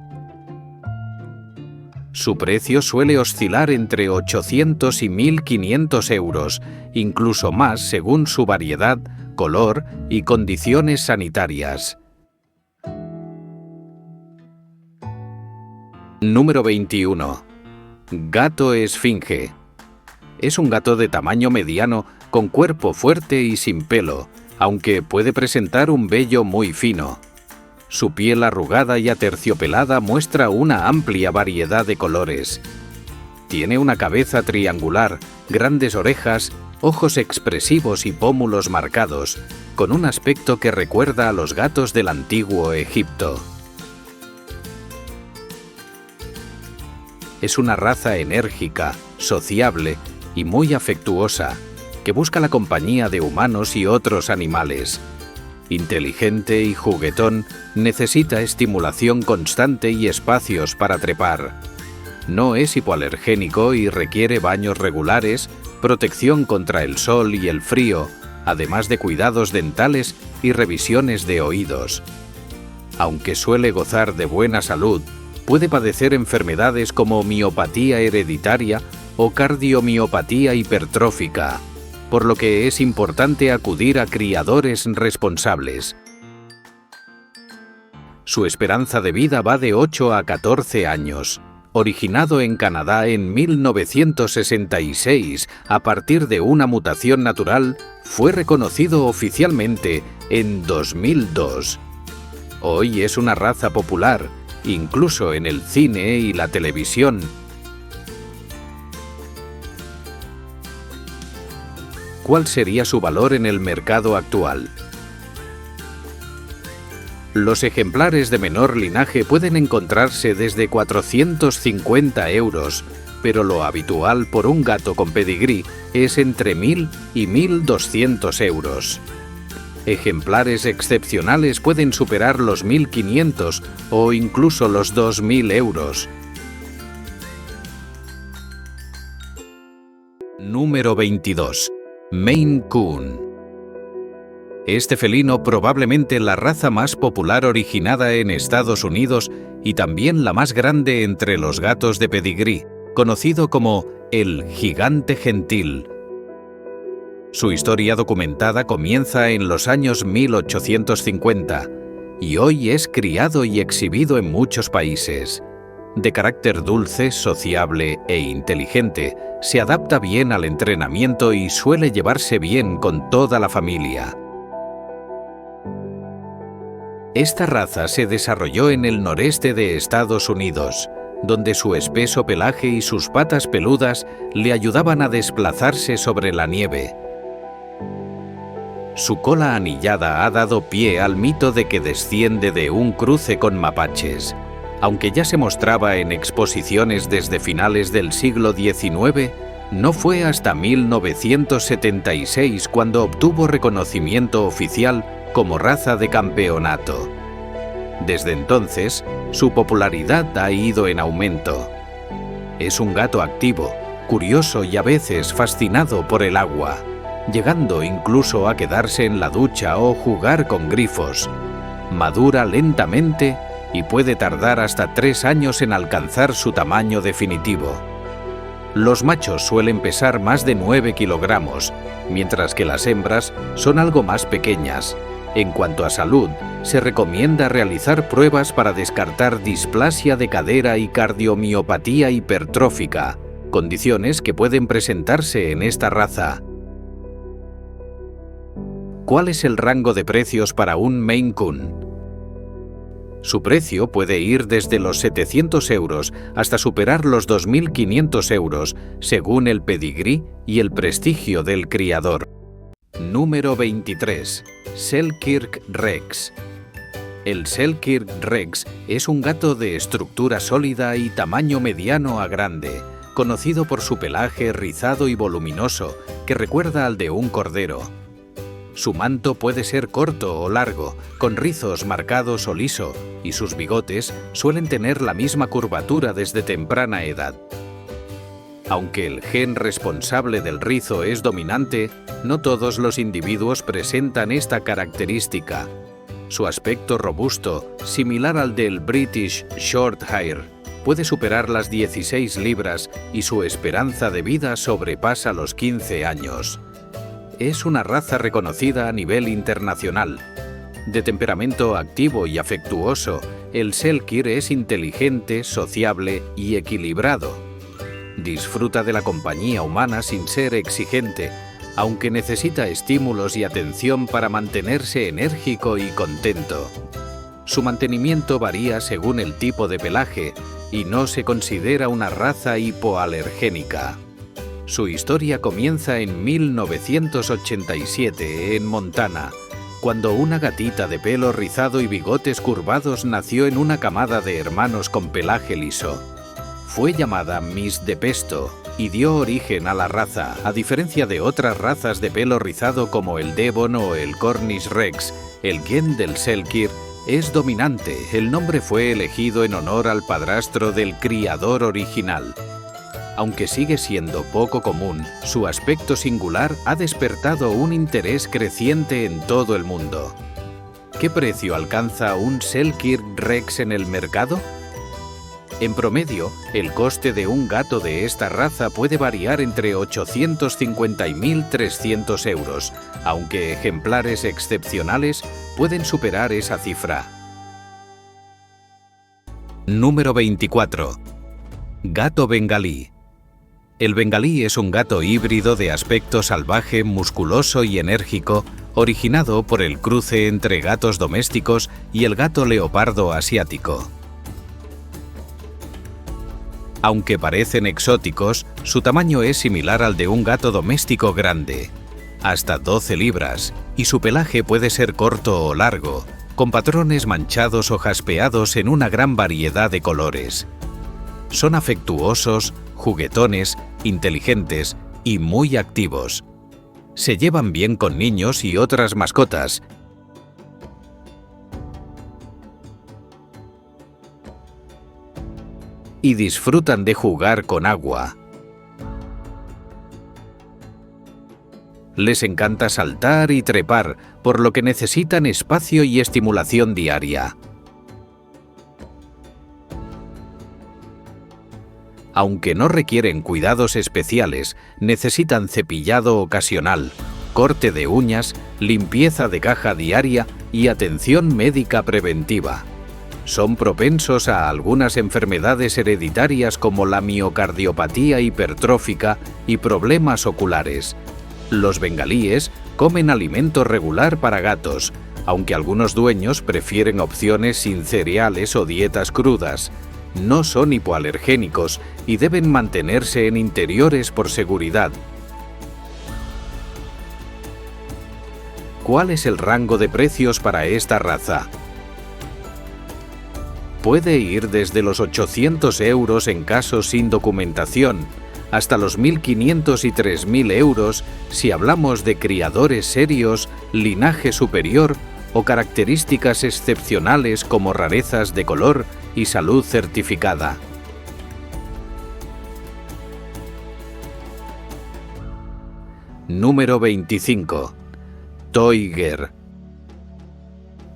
Su precio suele oscilar entre 800 y 1.500 euros, incluso más según su variedad, color y condiciones sanitarias. Número 21. Gato esfinge. Es un gato de tamaño mediano, con cuerpo fuerte y sin pelo, aunque puede presentar un vello muy fino. Su piel arrugada y aterciopelada muestra una amplia variedad de colores. Tiene una cabeza triangular, grandes orejas, ojos expresivos y pómulos marcados, con un aspecto que recuerda a los gatos del antiguo Egipto. Es una raza enérgica, sociable y muy afectuosa, que busca la compañía de humanos y otros animales. Inteligente y juguetón, necesita estimulación constante y espacios para trepar. No es hipoalergénico y requiere baños regulares, protección contra el sol y el frío, además de cuidados dentales y revisiones de oídos. Aunque suele gozar de buena salud, puede padecer enfermedades como miopatía hereditaria o cardiomiopatía hipertrófica, por lo que es importante acudir a criadores responsables. Su esperanza de vida va de 8 a 14 años. Originado en Canadá en 1966 a partir de una mutación natural, fue reconocido oficialmente en 2002. Hoy es una raza popular, incluso en el cine y la televisión. ¿Cuál sería su valor en el mercado actual? Los ejemplares de menor linaje pueden encontrarse desde 450 euros, pero lo habitual por un gato con pedigrí es entre 1.000 y 1.200 euros. Ejemplares excepcionales pueden superar los 1.500 o incluso los 2.000 euros. Número 22. Maine Coon. Este felino, probablemente la raza más popular originada en Estados Unidos y también la más grande entre los gatos de pedigrí, conocido como el gigante gentil. Su historia documentada comienza en los años 1850 y hoy es criado y exhibido en muchos países. De carácter dulce, sociable e inteligente, se adapta bien al entrenamiento y suele llevarse bien con toda la familia. Esta raza se desarrolló en el noreste de Estados Unidos, donde su espeso pelaje y sus patas peludas le ayudaban a desplazarse sobre la nieve. Su cola anillada ha dado pie al mito de que desciende de un cruce con mapaches. Aunque ya se mostraba en exposiciones desde finales del siglo XIX, no fue hasta 1976 cuando obtuvo reconocimiento oficial como raza de campeonato. Desde entonces, su popularidad ha ido en aumento. Es un gato activo, curioso y a veces fascinado por el agua, llegando incluso a quedarse en la ducha o jugar con grifos. Madura lentamente y puede tardar hasta 3 años en alcanzar su tamaño definitivo. Los machos suelen pesar más de 9 kilogramos, mientras que las hembras son algo más pequeñas. En cuanto a salud, se recomienda realizar pruebas para descartar displasia de cadera y cardiomiopatía hipertrófica, condiciones que pueden presentarse en esta raza. ¿Cuál es el rango de precios para un Maine Coon? Su precio puede ir desde los 700 euros hasta superar los 2.500 euros, según el pedigrí y el prestigio del criador. Número 23. Selkirk Rex. El Selkirk Rex es un gato de estructura sólida y tamaño mediano a grande, conocido por su pelaje rizado y voluminoso, que recuerda al de un cordero. Su manto puede ser corto o largo, con rizos marcados o liso, y sus bigotes suelen tener la misma curvatura desde temprana edad. Aunque el gen responsable del rizo es dominante, no todos los individuos presentan esta característica. Su aspecto robusto, similar al del British Shorthair, puede superar las 16 libras y su esperanza de vida sobrepasa los 15 años. Es una raza reconocida a nivel internacional. De temperamento activo y afectuoso, el Selkirk es inteligente, sociable y equilibrado. Disfruta de la compañía humana sin ser exigente, aunque necesita estímulos y atención para mantenerse enérgico y contento. Su mantenimiento varía según el tipo de pelaje y no se considera una raza hipoalergénica. Su historia comienza en 1987 en Montana, cuando una gatita de pelo rizado y bigotes curvados nació en una camada de hermanos con pelaje liso. Fue llamada Miss de Pesto y dio origen a la raza, a diferencia de otras razas de pelo rizado como el Devon o el Cornish Rex. El gen del Selkirk es dominante. El nombre fue elegido en honor al padrastro del criador original. Aunque sigue siendo poco común, su aspecto singular ha despertado un interés creciente en todo el mundo. ¿Qué precio alcanza un Selkirk Rex en el mercado? En promedio, el coste de un gato de esta raza puede variar entre 850 y 1.300 euros, aunque ejemplares excepcionales pueden superar esa cifra. Número 24. Gato bengalí. El bengalí es un gato híbrido de aspecto salvaje, musculoso y enérgico, originado por el cruce entre gatos domésticos y el gato leopardo asiático. Aunque parecen exóticos, su tamaño es similar al de un gato doméstico grande, hasta 12 libras, y su pelaje puede ser corto o largo, con patrones manchados o jaspeados en una gran variedad de colores. Son afectuosos, juguetones, inteligentes y muy activos. Se llevan bien con niños y otras mascotas, y disfrutan de jugar con agua. Les encanta saltar y trepar, por lo que necesitan espacio y estimulación diaria. Aunque no requieren cuidados especiales, necesitan cepillado ocasional, corte de uñas, limpieza de caja diaria y atención médica preventiva. Son propensos a algunas enfermedades hereditarias como la miocardiopatía hipertrófica y problemas oculares. Los bengalíes comen alimento regular para gatos, aunque algunos dueños prefieren opciones sin cereales o dietas crudas. No son hipoalergénicos y deben mantenerse en interiores por seguridad. ¿Cuál es el rango de precios para esta raza? Puede ir desde los 800 euros en casos sin documentación, hasta los 1.500 y 3.000 euros si hablamos de criadores serios, linaje superior o características excepcionales como rarezas de color y salud certificada. Número 25. Toiger.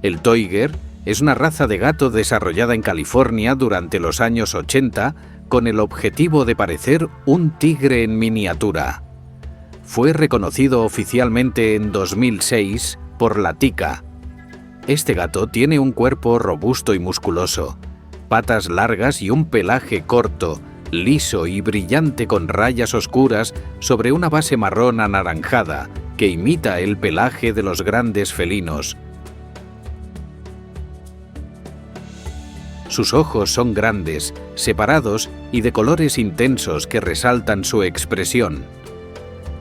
El Toiger es una raza de gato desarrollada en California durante los años 80 con el objetivo de parecer un tigre en miniatura. Fue reconocido oficialmente en 2006 por la TICA. Este gato tiene un cuerpo robusto y musculoso, patas largas y un pelaje corto, liso y brillante con rayas oscuras sobre una base marrón anaranjada que imita el pelaje de los grandes felinos. Sus ojos son grandes, separados y de colores intensos que resaltan su expresión.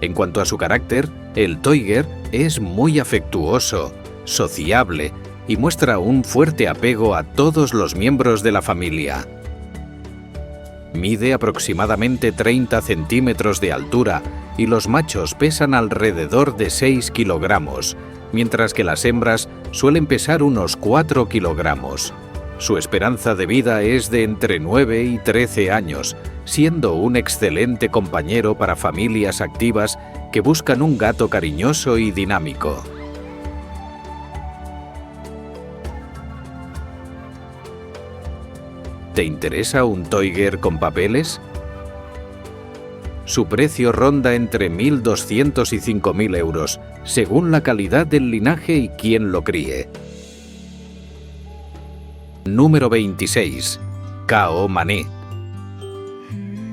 En cuanto a su carácter, el Toiger es muy afectuoso, sociable y muestra un fuerte apego a todos los miembros de la familia. Mide aproximadamente 30 centímetros de altura y los machos pesan alrededor de 6 kilogramos, mientras que las hembras suelen pesar unos 4 kilogramos. Su esperanza de vida es de entre 9 y 13 años, siendo un excelente compañero para familias activas que buscan un gato cariñoso y dinámico. ¿Te interesa un Toiger con papeles? Su precio ronda entre 1.200 y 5.000 euros, según la calidad del linaje y quién lo críe. Número 26. Khao Mané.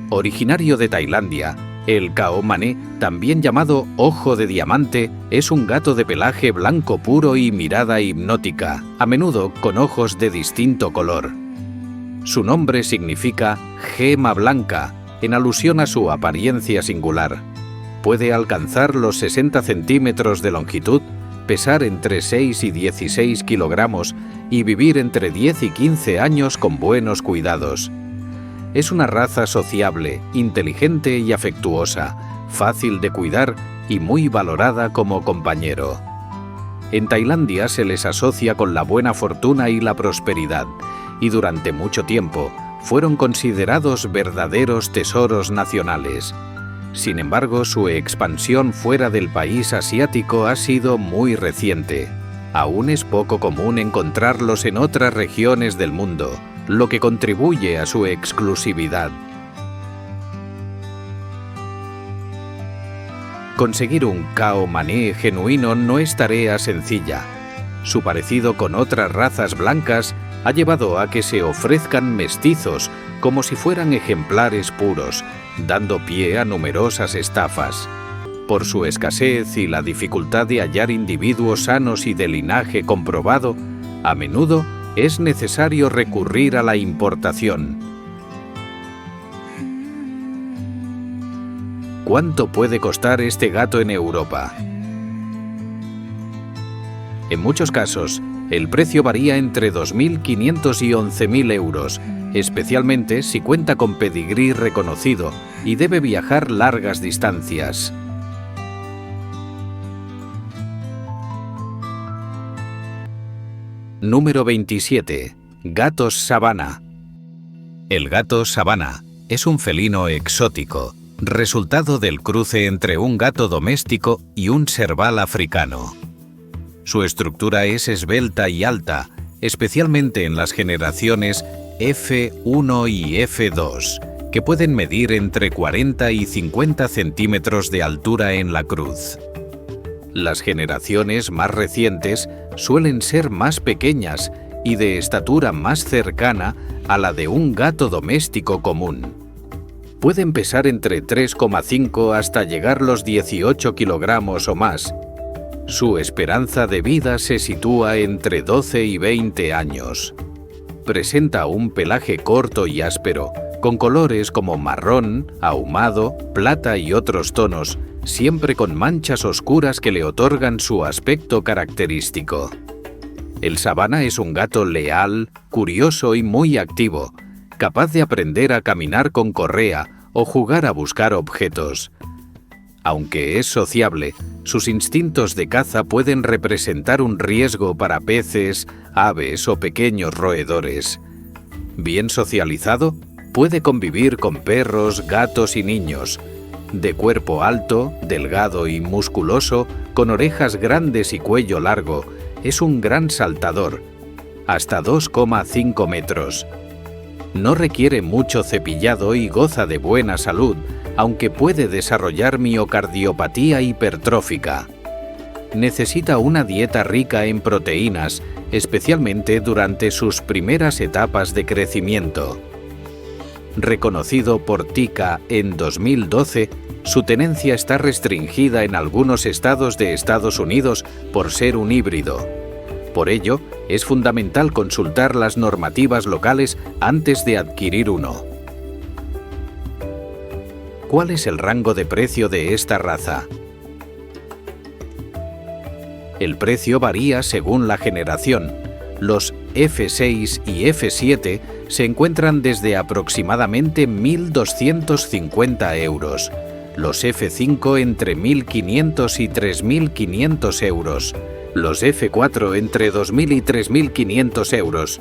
Originario de Tailandia, el Khao Mané, también llamado ojo de diamante, es un gato de pelaje blanco puro y mirada hipnótica, a menudo con ojos de distinto color. Su nombre significa gema blanca, en alusión a su apariencia singular. Puede alcanzar los 60 centímetros de longitud, pesar entre 6 y 16 kilogramos y vivir entre 10 y 15 años con buenos cuidados. Es una raza sociable, inteligente y afectuosa, fácil de cuidar y muy valorada como compañero. En Tailandia se les asocia con la buena fortuna y la prosperidad, y durante mucho tiempo fueron considerados verdaderos tesoros nacionales. Sin embargo, su expansión fuera del país asiático ha sido muy reciente. Aún es poco común encontrarlos en otras regiones del mundo, lo que contribuye a su exclusividad. Conseguir un Khao Mané genuino no es tarea sencilla. Su parecido con otras razas blancas ha llevado a que se ofrezcan mestizos como si fueran ejemplares puros, dando pie a numerosas estafas. Por su escasez y la dificultad de hallar individuos sanos y de linaje comprobado, a menudo es necesario recurrir a la importación. ¿Cuánto puede costar este gato en Europa? En muchos casos, el precio varía entre 2.500 y 11.000 euros, especialmente si cuenta con pedigrí reconocido y debe viajar largas distancias. Número 27. Gatos sabana. El gato sabana es un felino exótico, resultado del cruce entre un gato doméstico y un serval africano. Su estructura es esbelta y alta, especialmente en las generaciones F1 y F2, que pueden medir entre 40 y 50 centímetros de altura en la cruz. Las generaciones más recientes suelen ser más pequeñas y de estatura más cercana a la de un gato doméstico común. Pueden pesar entre 3,5 hasta llegar los 18 kilogramos o más. Su esperanza de vida se sitúa entre 12 y 20 años. Presenta un pelaje corto y áspero, con colores como marrón, ahumado, plata y otros tonos, siempre con manchas oscuras que le otorgan su aspecto característico. El sabana es un gato leal, curioso y muy activo, capaz de aprender a caminar con correa o jugar a buscar objetos. Aunque es sociable, sus instintos de caza pueden representar un riesgo para peces, aves o pequeños roedores. Bien socializado, puede convivir con perros, gatos y niños. De cuerpo alto, delgado y musculoso, con orejas grandes y cuello largo, es un gran saltador, hasta 2,5 metros. No requiere mucho cepillado y goza de buena salud, aunque puede desarrollar miocardiopatía hipertrófica. Necesita una dieta rica en proteínas, especialmente durante sus primeras etapas de crecimiento. Reconocido por TICA en 2012, su tenencia está restringida en algunos estados de Estados Unidos por ser un híbrido. Por ello, es fundamental consultar las normativas locales antes de adquirir uno. ¿Cuál es el rango de precio de esta raza? El precio varía según la generación. Los F6 y F7 se encuentran desde aproximadamente 1.250 euros, los F5 entre 1.500 y 3.500 euros, los F4 entre 2.000 y 3.500 euros,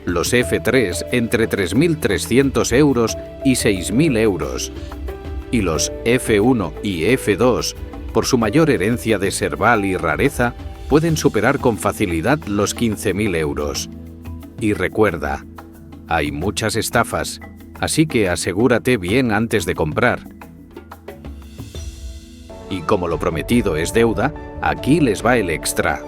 los F3 entre 3.300 euros y 6.000 euros, y los F1 y F2, por su mayor herencia de serval y rareza, pueden superar con facilidad los 15.000 euros. Y recuerda, hay muchas estafas, así que asegúrate bien antes de comprar. Y como lo prometido es deuda, aquí les va el extra.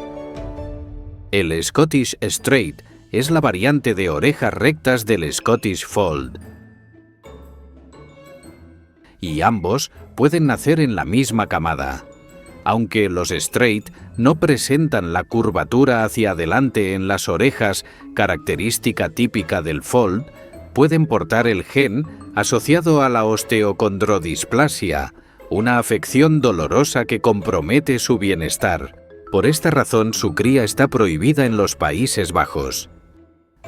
El Scottish Straight es la variante de orejas rectas del Scottish Fold. Y ambos pueden nacer en la misma camada. Aunque los Straight no presentan la curvatura hacia adelante en las orejas, característica típica del Fold, pueden portar el gen asociado a la osteocondrodisplasia, una afección dolorosa que compromete su bienestar. Por esta razón, su cría está prohibida en los Países Bajos.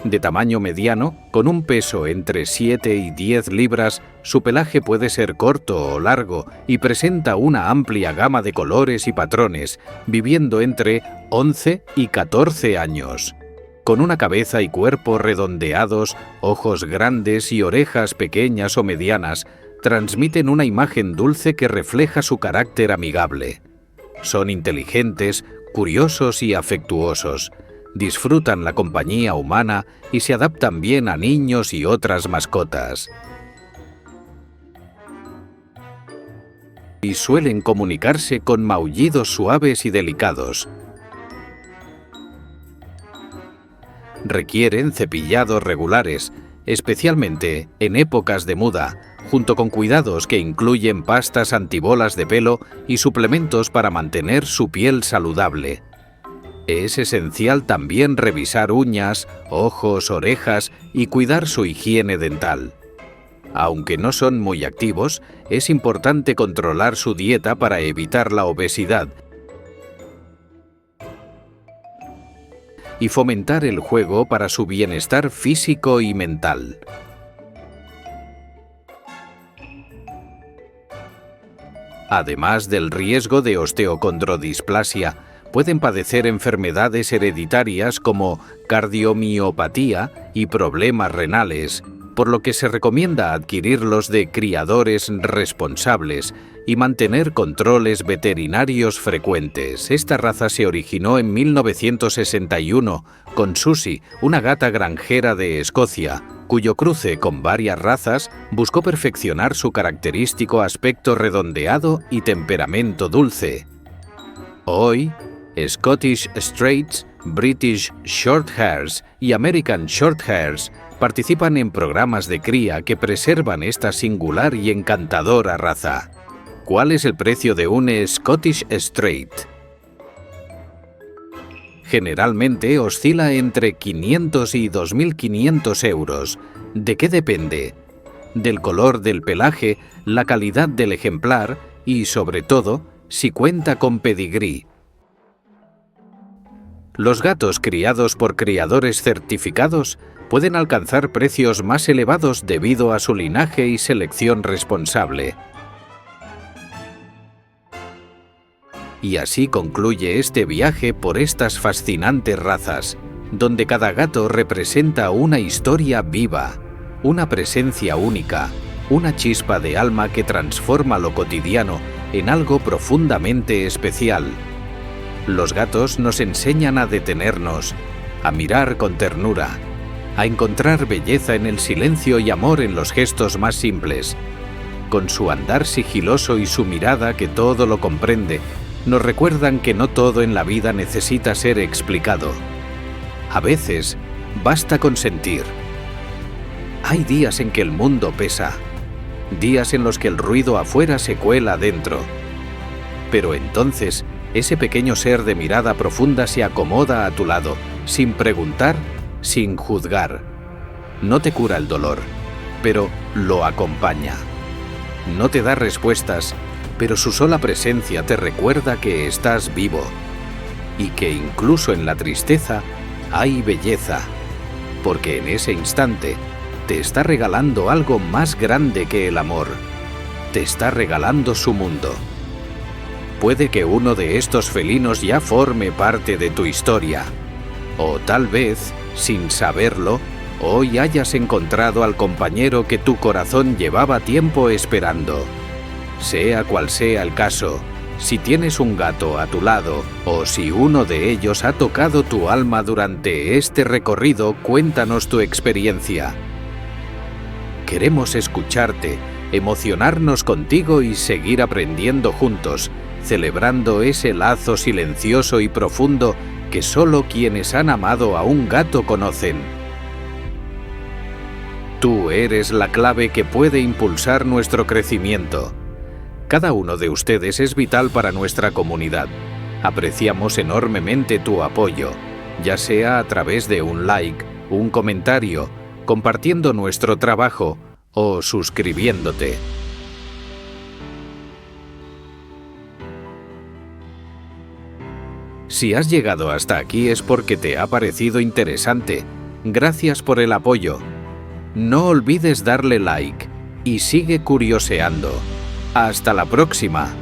De tamaño mediano, con un peso entre 7 y 10 libras, su pelaje puede ser corto o largo y presenta una amplia gama de colores y patrones, viviendo entre 11 y 14 años. Con una cabeza y cuerpo redondeados, ojos grandes y orejas pequeñas o medianas, transmiten una imagen dulce que refleja su carácter amigable. Son inteligentes, curiosos y afectuosos. Disfrutan la compañía humana y se adaptan bien a niños y otras mascotas. Y suelen comunicarse con maullidos suaves y delicados. Requieren cepillados regulares, especialmente en épocas de muda, junto con cuidados que incluyen pastas antibolas de pelo y suplementos para mantener su piel saludable. Es esencial también revisar uñas, ojos, orejas y cuidar su higiene dental. Aunque no son muy activos, es importante controlar su dieta para evitar la obesidad y fomentar el juego para su bienestar físico y mental. Además del riesgo de osteocondrodisplasia, pueden padecer enfermedades hereditarias como cardiomiopatía y problemas renales, por lo que se recomienda adquirirlos de criadores responsables y mantener controles veterinarios frecuentes. Esta raza se originó en 1961 con Susie, una gata granjera de Escocia, cuyo cruce con varias razas buscó perfeccionar su característico aspecto redondeado y temperamento dulce. Hoy, Scottish Straights, British Shorthairs y American Shorthairs participan en programas de cría que preservan esta singular y encantadora raza. ¿Cuál es el precio de un Scottish Straight? Generalmente oscila entre 500 y 2.500 euros. ¿De qué depende? Del color del pelaje, la calidad del ejemplar y, sobre todo, si cuenta con pedigrí. Los gatos criados por criadores certificados pueden alcanzar precios más elevados debido a su linaje y selección responsable. Y así concluye este viaje por estas fascinantes razas, donde cada gato representa una historia viva, una presencia única, una chispa de alma que transforma lo cotidiano en algo profundamente especial. Los gatos nos enseñan a detenernos, a mirar con ternura, a encontrar belleza en el silencio y amor en los gestos más simples. Con su andar sigiloso y su mirada que todo lo comprende, nos recuerdan que no todo en la vida necesita ser explicado. A veces, basta con sentir. Hay días en que el mundo pesa, días en los que el ruido afuera se cuela dentro. Pero entonces, ese pequeño ser de mirada profunda se acomoda a tu lado, sin preguntar, sin juzgar. No te cura el dolor, pero lo acompaña. No te da respuestas, pero su sola presencia te recuerda que estás vivo y que incluso en la tristeza hay belleza, porque en ese instante te está regalando algo más grande que el amor. Te está regalando su mundo. Puede que uno de estos felinos ya forme parte de tu historia, o tal vez, sin saberlo, hoy hayas encontrado al compañero que tu corazón llevaba tiempo esperando. Sea cual sea el caso, si tienes un gato a tu lado o si uno de ellos ha tocado tu alma durante este recorrido, cuéntanos tu experiencia. Queremos escucharte, emocionarnos contigo y seguir aprendiendo juntos, celebrando ese lazo silencioso y profundo que solo quienes han amado a un gato conocen. Tú eres la clave que puede impulsar nuestro crecimiento. Cada uno de ustedes es vital para nuestra comunidad. Apreciamos enormemente tu apoyo, ya sea a través de un like, un comentario, compartiendo nuestro trabajo o suscribiéndote. Si has llegado hasta aquí es porque te ha parecido interesante. Gracias por el apoyo. No olvides darle like y sigue curioseando. ¡Hasta la próxima!